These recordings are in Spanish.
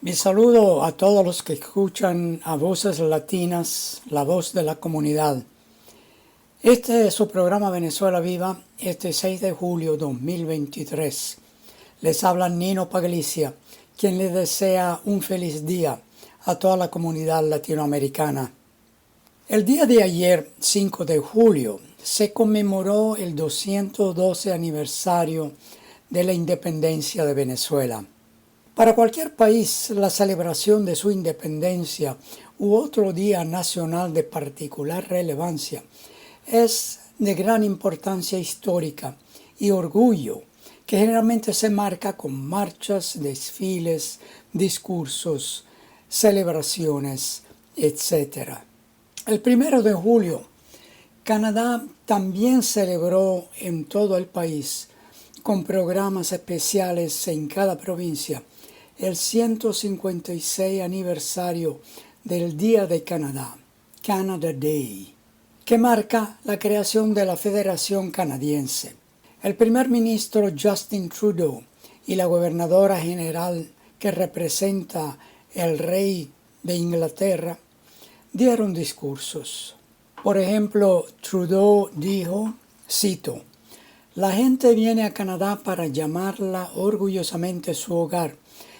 Mi saludo a todos los que escuchan a Voces Latinas, la voz de la comunidad. Este es su programa Venezuela Viva, este 6 de julio 2023. Les habla Nino Paglicia, quien les desea un feliz día a toda la comunidad latinoamericana. El día de ayer, 5 de julio, se conmemoró el 212 aniversario de la independencia de Venezuela. Para cualquier país, la celebración de su independencia u otro día nacional de particular relevancia es de gran importancia histórica y orgullo, que generalmente se marca con marchas, desfiles, discursos, celebraciones, etc. El 1 de julio, Canadá también celebró en todo el país, con programas especiales en cada provincia, el 156 aniversario del Día de Canadá, Canada Day, que marca la creación de la Federación Canadiense. El primer ministro Justin Trudeau y la gobernadora general que representa el rey de Inglaterra dieron discursos. Por ejemplo, Trudeau dijo, cito, «La gente viene a Canadá para llamarla orgullosamente su hogar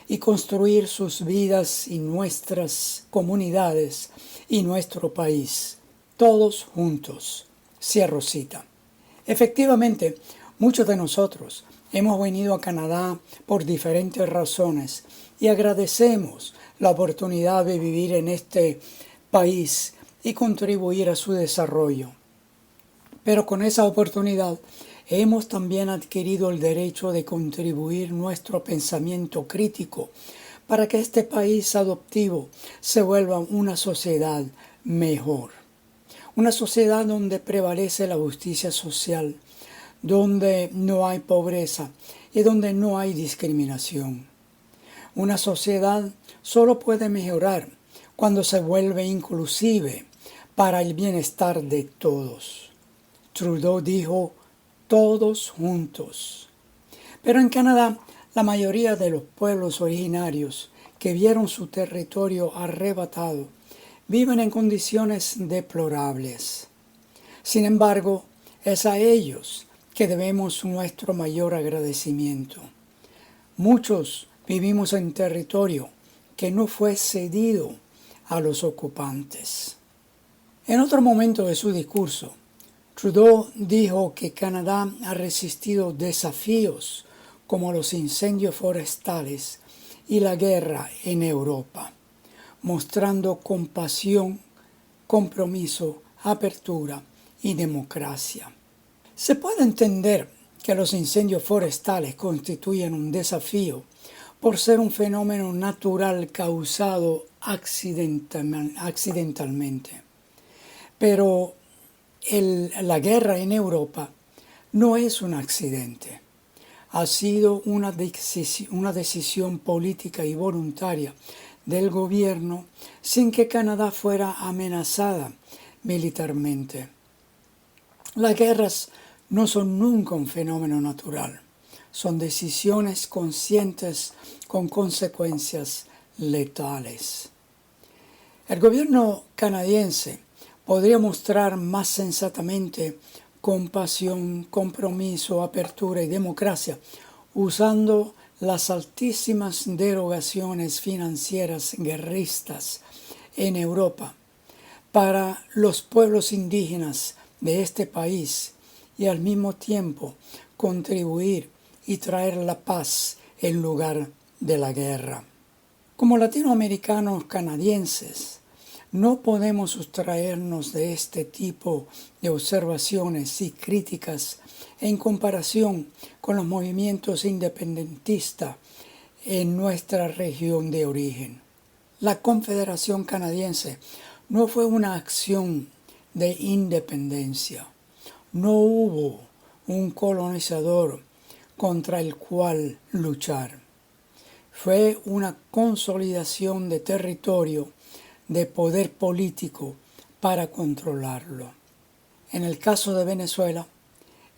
y construir sus vidas y nuestras comunidades y nuestro país, todos juntos». Cierro cita. Efectivamente, muchos de nosotros hemos venido a Canadá por diferentes razones y agradecemos la oportunidad de vivir en este país y contribuir a su desarrollo. Pero con esa oportunidad hemos también adquirido el derecho de contribuir nuestro pensamiento crítico para que este país adoptivo se vuelva una sociedad mejor. Una sociedad donde prevalece la justicia social, donde no hay pobreza y donde no hay discriminación. Una sociedad solo puede mejorar cuando se vuelve inclusive para el bienestar de todos. Trudeau dijo, todos juntos. Pero en Canadá, la mayoría de los pueblos originarios que vieron su territorio arrebatado viven en condiciones deplorables. Sin embargo, es a ellos que debemos nuestro mayor agradecimiento. Muchos vivimos en territorio que no fue cedido a los ocupantes. En otro momento de su discurso, Trudeau dijo que Canadá ha resistido desafíos como los incendios forestales y la guerra en Europa, mostrando compasión, compromiso, apertura y democracia. Se puede entender que los incendios forestales constituyen un desafío por ser un fenómeno natural causado accidentalmente. Pero la guerra en Europa no es un accidente. Ha sido una decisión política y voluntaria del gobierno sin que Canadá fuera amenazada militarmente. Las guerras no son nunca un fenómeno natural. Son decisiones conscientes con consecuencias letales. El gobierno canadiense podría mostrar más sensatamente compasión, compromiso, apertura y democracia, usando las altísimas derogaciones financieras guerristas en Europa para los pueblos indígenas de este país y al mismo tiempo contribuir y traer la paz en lugar de la guerra. Como latinoamericanos canadienses, no podemos sustraernos de este tipo de observaciones y críticas en comparación con los movimientos independentistas en nuestra región de origen. La Confederación Canadiense no fue una acción de independencia. No hubo un colonizador contra el cual luchar. Fue una consolidación de territorio, de poder político para controlarlo. En el caso de Venezuela,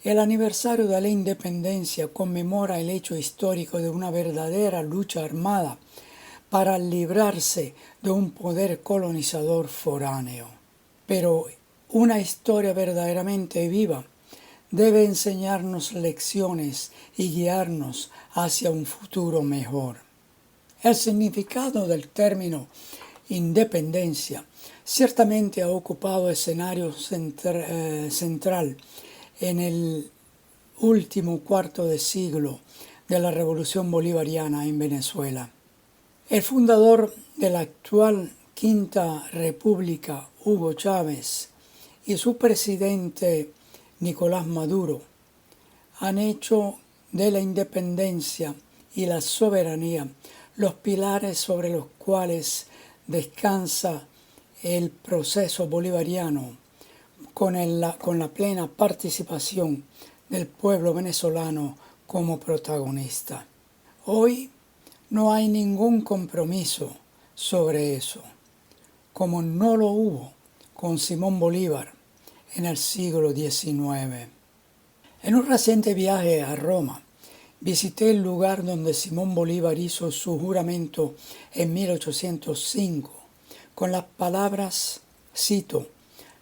el aniversario de la independencia conmemora el hecho histórico de una verdadera lucha armada para librarse de un poder colonizador foráneo. Pero una historia verdaderamente viva debe enseñarnos lecciones y guiarnos hacia un futuro mejor. El significado del término independencia ciertamente ha ocupado escenario central en el último cuarto de siglo de la Revolución Bolivariana en Venezuela. El fundador de la actual Quinta República, Hugo Chávez, y su presidente Nicolás Maduro han hecho de la independencia y la soberanía los pilares sobre los cuales descansa el proceso bolivariano con la plena participación del pueblo venezolano como protagonista. Hoy no hay ningún compromiso sobre eso, como no lo hubo con Simón Bolívar en el siglo XIX. En un reciente viaje a Roma, visité el lugar donde Simón Bolívar hizo su juramento en 1805, con las palabras, cito,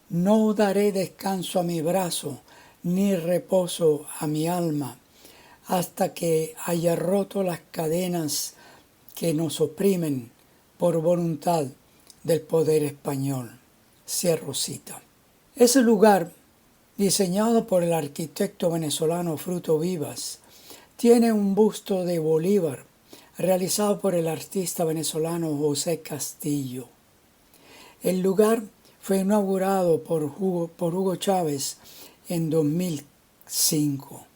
«No daré descanso a mi brazo, ni reposo a mi alma, hasta que haya roto las cadenas que nos oprimen por voluntad del poder español». Cierro cita. Ese lugar, diseñado por el arquitecto venezolano Fruto Vivas, tiene un busto de Bolívar realizado por el artista venezolano José Castillo. El lugar fue inaugurado por Hugo Chávez en 2005.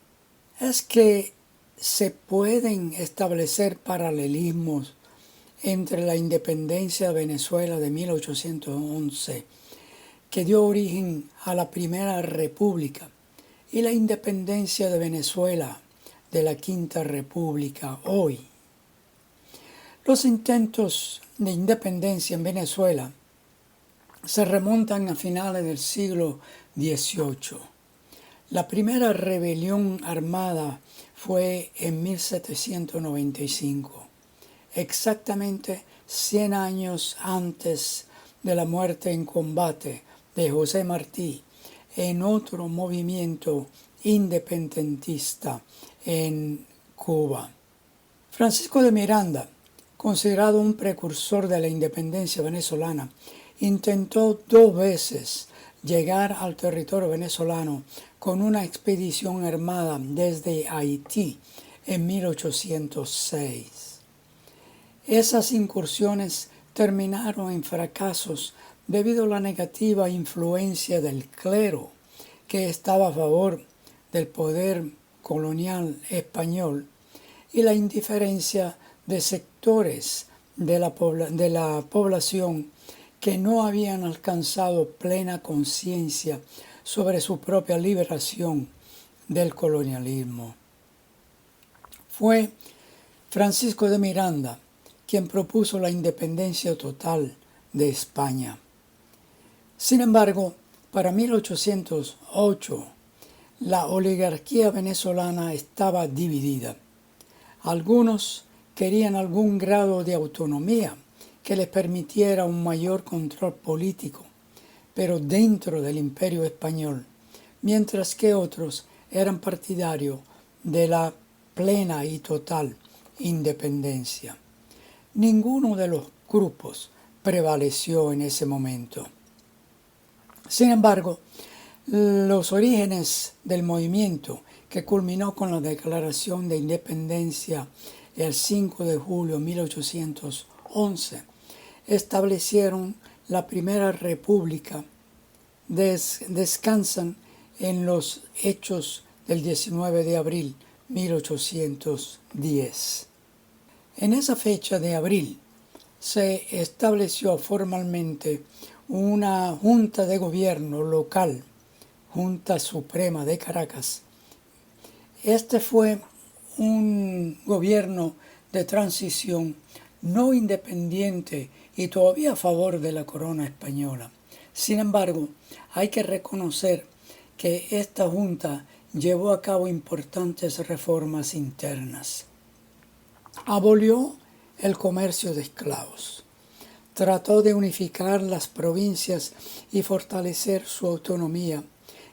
Es que se pueden establecer paralelismos entre la independencia de Venezuela de 1811, que dio origen a la Primera República, y la independencia de Venezuela de la Quinta República hoy. Los intentos de independencia en Venezuela se remontan a finales del siglo XVIII. La primera rebelión armada fue en 1795, exactamente 100 años antes de la muerte en combate de José Martí en otro movimiento independentista en Cuba. Francisco de Miranda, considerado un precursor de la independencia venezolana, intentó 2 veces llegar al territorio venezolano con una expedición armada desde Haití en 1806. Esas incursiones terminaron en fracasos debido a la negativa influencia del clero, que estaba a favor del poder colonial español, y la indiferencia de sectores de la población que no habían alcanzado plena conciencia sobre su propia liberación del colonialismo. Fue Francisco de Miranda quien propuso la independencia total de España. Sin embargo, para 1808, la oligarquía venezolana estaba dividida. Algunos querían algún grado de autonomía que les permitiera un mayor control político, pero dentro del Imperio español, mientras que otros eran partidarios de la plena y total independencia. Ninguno de los grupos prevaleció en ese momento. Sin embargo, los orígenes del movimiento, que culminó con la Declaración de Independencia el 5 de julio de 1811, establecieron la Primera República, descansan en los hechos del 19 de abril de 1810. En esa fecha de abril se estableció formalmente una Junta de Gobierno local, Junta Suprema de Caracas. Este fue un gobierno de transición no independiente y todavía a favor de la corona española. Sin embargo, hay que reconocer que esta junta llevó a cabo importantes reformas internas. Abolió el comercio de esclavos. Trató de unificar las provincias y fortalecer su autonomía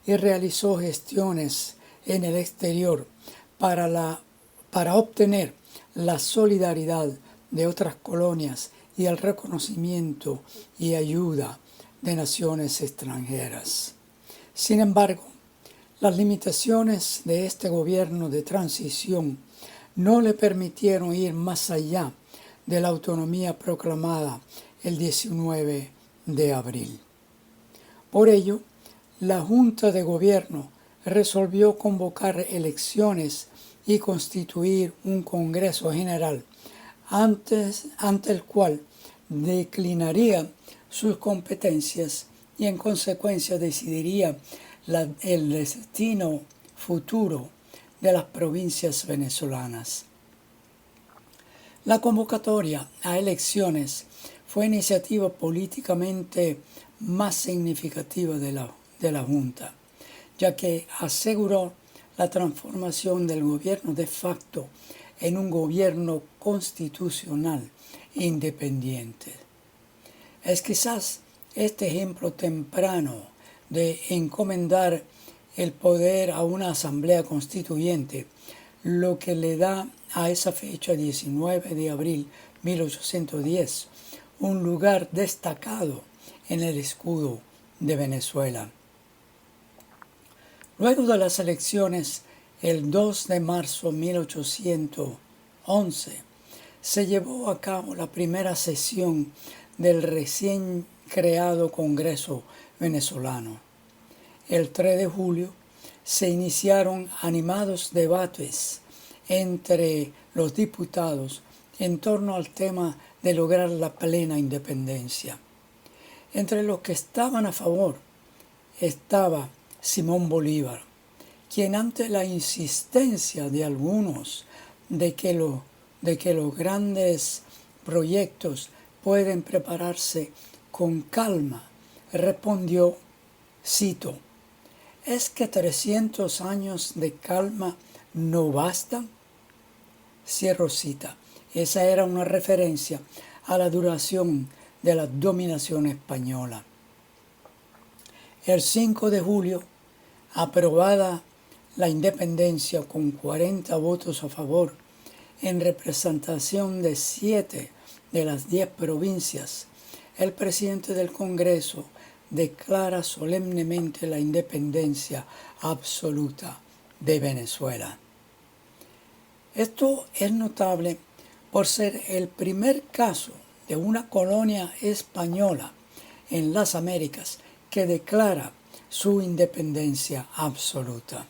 y realizó gestiones en el exterior para obtener la solidaridad de otras colonias y el reconocimiento y ayuda de naciones extranjeras. Sin embargo, las limitaciones de este gobierno de transición no le permitieron ir más allá de la autonomía proclamada el 19 de abril. Por ello, la Junta de Gobierno resolvió convocar elecciones y constituir un Congreso General ante el cual declinaría sus competencias y en consecuencia decidiría el destino futuro de las provincias venezolanas. La convocatoria a elecciones fue iniciativa políticamente más significativa de la Junta, ya que aseguró la transformación del gobierno de facto en un gobierno constitucional independiente. Es quizás este ejemplo temprano de encomendar el poder a una asamblea constituyente lo que le da a esa fecha 19 de abril 1810 un lugar destacado en el escudo de Venezuela. Luego de las elecciones, el 2 de marzo de 1811, se llevó a cabo la primera sesión del recién creado Congreso venezolano. El 3 de julio se iniciaron animados debates entre los diputados en torno al tema de lograr la plena independencia. Entre los que estaban a favor estaba Simón Bolívar, quien ante la insistencia de algunos de que los grandes proyectos pueden prepararse con calma, respondió, cito, ¿es que 300 años de calma no bastan? Cierro cita. Esa era una referencia a la duración de la dominación española. El 5 de julio, aprobada la independencia con 40 votos a favor, en representación de 7 de las 10 provincias, el presidente del Congreso declara solemnemente la independencia absoluta de Venezuela. Esto es notable por ser el primer caso de una colonia española en las Américas que declara su independencia absoluta.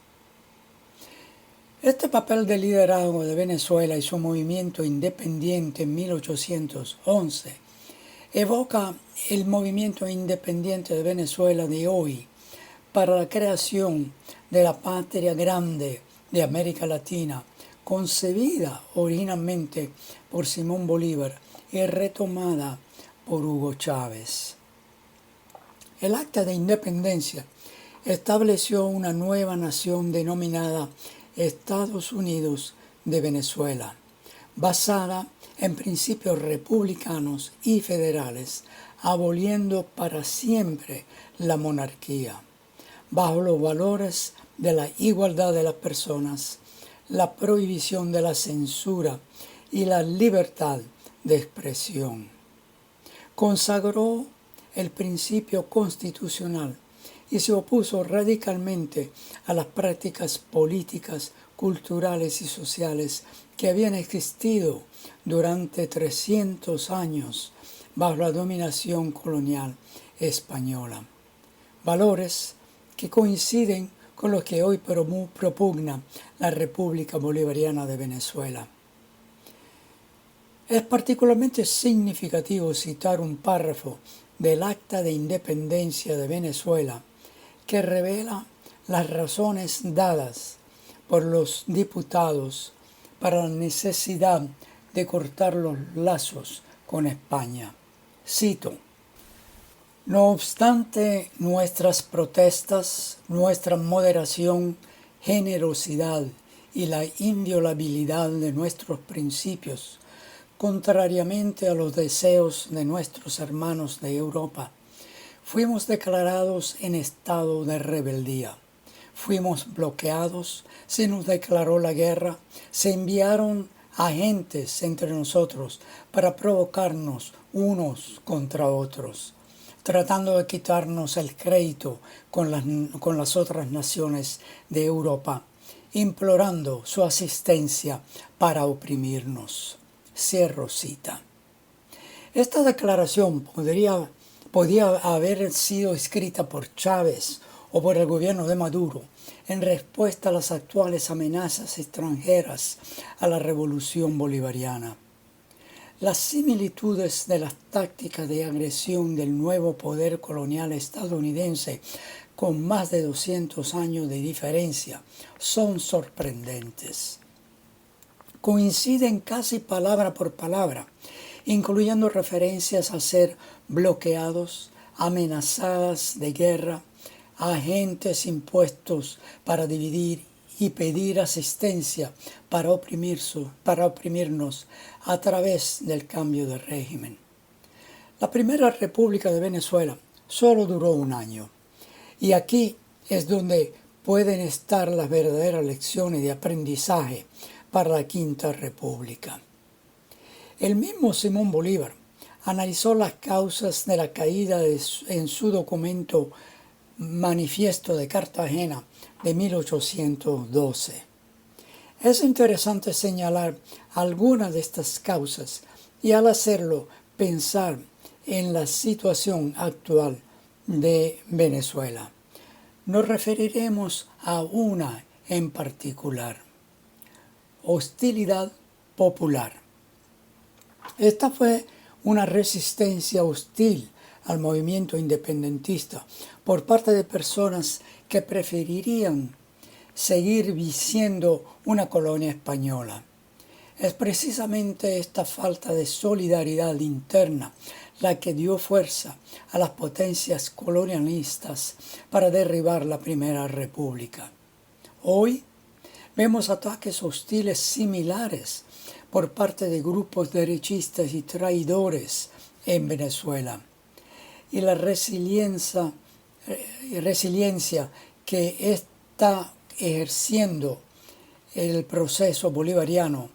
Este papel de liderazgo de Venezuela y su movimiento independiente en 1811 evoca el movimiento independiente de Venezuela de hoy para la creación de la patria grande de América Latina, concebida originalmente por Simón Bolívar y retomada por Hugo Chávez. El Acta de Independencia estableció una nueva nación denominada Estados Unidos de Venezuela, basada en principios republicanos y federales, aboliendo para siempre la monarquía, bajo los valores de la igualdad de las personas, la prohibición de la censura y la libertad de expresión. Consagró el principio constitucional y se opuso radicalmente a las prácticas políticas, culturales y sociales que habían existido durante 300 años bajo la dominación colonial española. Valores que coinciden con los que hoy propugna la República Bolivariana de Venezuela. Es particularmente significativo citar un párrafo del Acta de Independencia de Venezuela que revela las razones dadas por los diputados para la necesidad de cortar los lazos con España. Cito: no obstante nuestras protestas, nuestra moderación, generosidad y la inviolabilidad de nuestros principios, contrariamente a los deseos de nuestros hermanos de Europa, fuimos declarados en estado de rebeldía. Fuimos bloqueados, se nos declaró la guerra, se enviaron agentes entre nosotros para provocarnos unos contra otros, tratando de quitarnos el crédito con las otras naciones de Europa, implorando su asistencia para oprimirnos. Cierro cita. Esta declaración podía haber sido escrita por Chávez o por el gobierno de Maduro en respuesta a las actuales amenazas extranjeras a la revolución bolivariana. Las similitudes de las tácticas de agresión del nuevo poder colonial estadounidense con más de 200 años de diferencia son sorprendentes. Coinciden casi palabra por palabra, incluyendo referencias a ser bloqueados, amenazadas de guerra, agentes impuestos para dividir y pedir asistencia para oprimirnos a través del cambio de régimen. La Primera República de Venezuela solo duró un año, y aquí es donde pueden estar las verdaderas lecciones de aprendizaje para la Quinta República. El mismo Simón Bolívar analizó las causas de la caída en su documento Manifiesto de Cartagena de 1812. Es interesante señalar algunas de estas causas y al hacerlo pensar en la situación actual de Venezuela. Nos referiremos a una en particular: hostilidad popular. Esta fue una resistencia hostil al movimiento independentista por parte de personas que preferirían seguir siendo una colonia española. Es precisamente esta falta de solidaridad interna la que dio fuerza a las potencias colonialistas para derribar la Primera República. Hoy vemos ataques hostiles similares por parte de grupos derechistas y traidores en Venezuela. Y la resiliencia que está ejerciendo el proceso bolivariano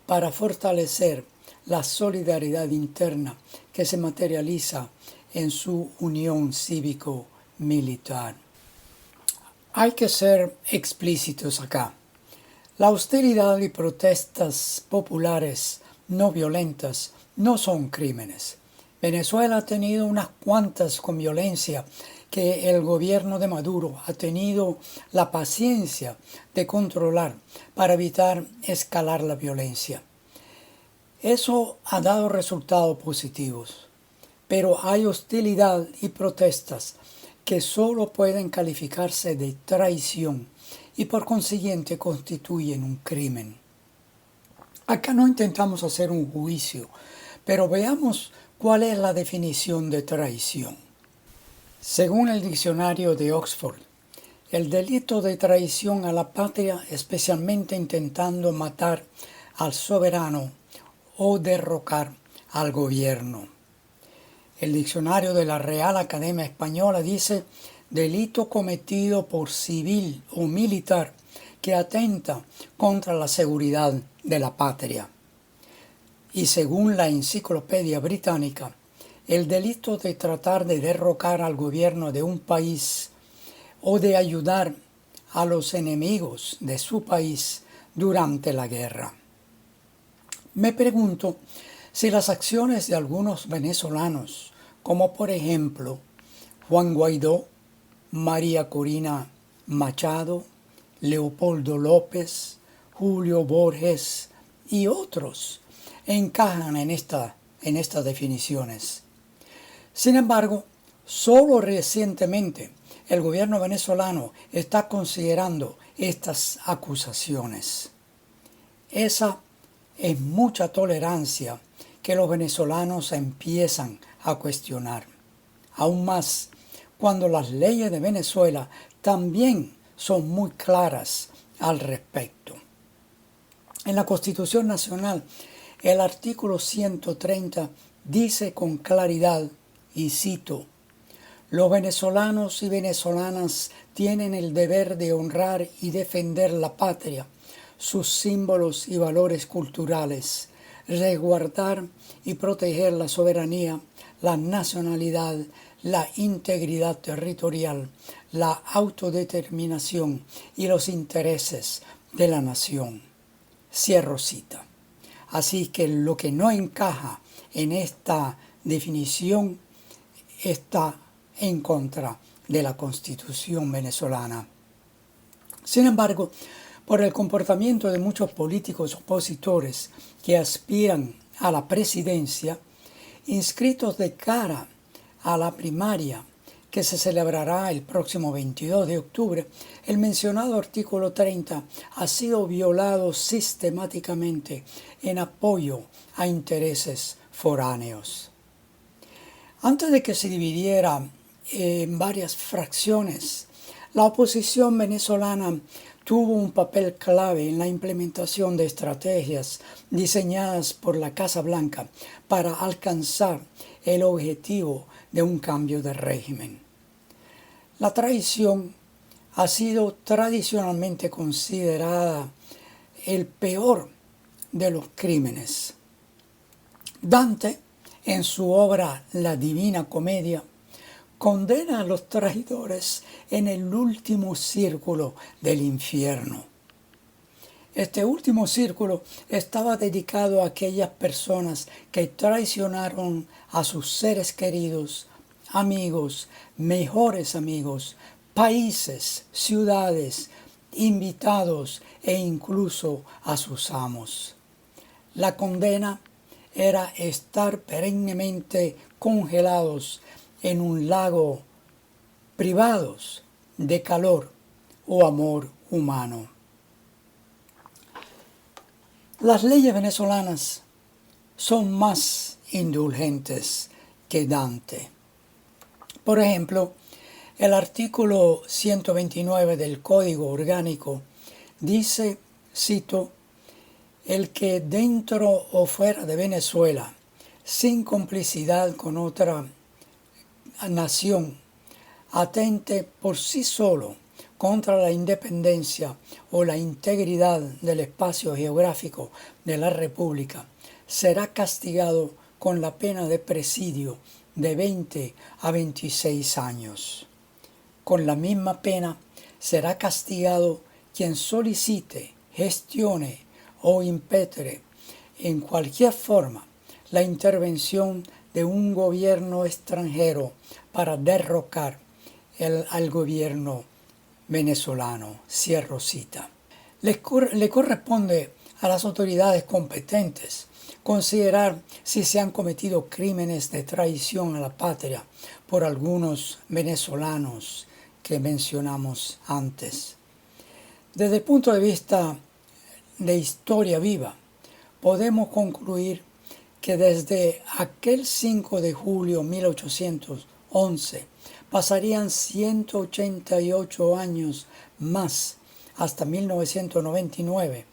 para fortalecer la solidaridad interna que se materializa en su unión cívico-militar. Hay que ser explícitos acá. La hostilidad y protestas populares no violentas no son crímenes. Venezuela ha tenido unas cuantas con violencia que el gobierno de Maduro ha tenido la paciencia de controlar para evitar escalar la violencia. Eso ha dado resultados positivos, pero hay hostilidad y protestas que solo pueden calificarse de traición y por consiguiente constituyen un crimen. Acá no intentamos hacer un juicio, pero veamos cuál es la definición de traición. Según el diccionario de Oxford, el delito de traición a la patria, especialmente intentando matar al soberano o derrocar al gobierno. El diccionario de la Real Academia Española dice: delito cometido por civil o militar que atenta contra la seguridad de la patria. Y según la Enciclopedia Británica, el delito de tratar de derrocar al gobierno de un país o de ayudar a los enemigos de su país durante la guerra. Me pregunto si las acciones de algunos venezolanos, como por ejemplo Juan Guaidó, María Corina Machado, Leopoldo López, Julio Borges y otros, encajan en estas definiciones. Sin embargo, solo recientemente el gobierno venezolano está considerando estas acusaciones. Esa es mucha tolerancia que los venezolanos empiezan a cuestionar. Aún más cuando las leyes de Venezuela también son muy claras al respecto. En la Constitución Nacional el artículo 130 dice con claridad, y cito: los venezolanos y venezolanas tienen el deber de honrar y defender la patria, sus símbolos y valores culturales, resguardar y proteger la soberanía, la nacionalidad, la integridad territorial, la autodeterminación y los intereses de la nación. Cierro cita. Así que lo que no encaja en esta definición está en contra de la Constitución venezolana. Sin embargo, por el comportamiento de muchos políticos opositores que aspiran a la presidencia, inscritos de cara a la primaria que se celebrará el próximo 22 de octubre, el mencionado artículo 30 ha sido violado sistemáticamente en apoyo a intereses foráneos. Antes de que se dividiera en varias fracciones, la oposición venezolana tuvo un papel clave en la implementación de estrategias diseñadas por la Casa Blanca para alcanzar el objetivo de un cambio de régimen. La traición ha sido tradicionalmente considerada el peor de los crímenes. Dante, en su obra La Divina Comedia, condena a los traidores en el último círculo del infierno. Este último círculo estaba dedicado a aquellas personas que traicionaron a sus seres queridos, amigos, mejores amigos, países, ciudades, invitados e incluso a sus amos. La condena era estar perennemente congelados en un lago, privados de calor o amor humano. Las leyes venezolanas son más indulgentes que Dante. Por ejemplo, el artículo 129 del Código Orgánico dice, cito: el que dentro o fuera de Venezuela, sin complicidad con otra nación, atente por sí solo contra la independencia o la integridad del espacio geográfico de la República, será castigado con la pena de presidio de 20 a 26 años. Con la misma pena será castigado quien solicite, gestione o impetre en cualquier forma la intervención de un gobierno extranjero para derrocar al gobierno venezolano. Cierro cita. Le corresponde a las autoridades competentes considerar si se han cometido crímenes de traición a la patria por algunos venezolanos que mencionamos antes. Desde el punto de vista de historia viva, podemos concluir que desde aquel 5 de julio de 1811 pasarían 188 años más hasta 1999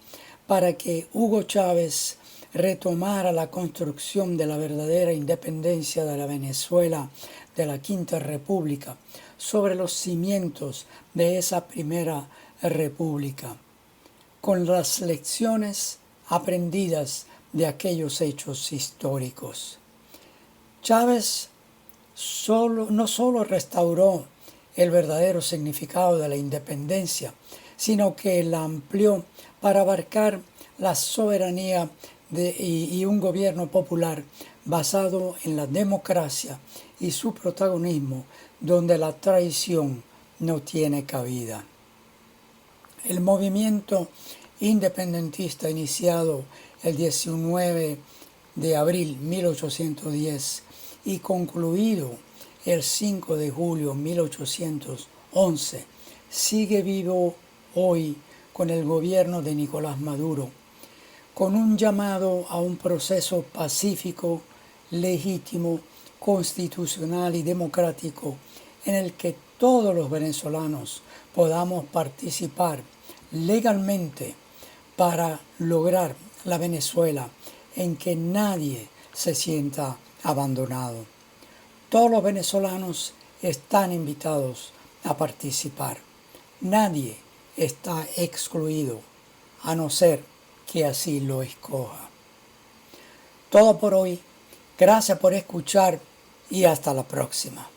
para que Hugo Chávez retomara la construcción de la verdadera independencia de la Venezuela de la Quinta República sobre los cimientos de esa primera república, con las lecciones aprendidas de aquellos hechos históricos. Chávez no solo restauró el verdadero significado de la independencia, sino que la amplió para abarcar la soberanía y un gobierno popular basado en la democracia y su protagonismo, donde la traición no tiene cabida. El movimiento independentista iniciado el 19 de abril de 1810 y concluido el 5 de julio de 1811 sigue vivo hoy con el gobierno de Nicolás Maduro, con un llamado a un proceso pacífico, legítimo, constitucional y democrático en el que todos los venezolanos podamos participar legalmente para lograr la Venezuela en que nadie se sienta abandonado. Todos los venezolanos están invitados a participar. Nadie está excluido, a no ser que así lo escoja. Todo por hoy. Gracias por escuchar y hasta la próxima.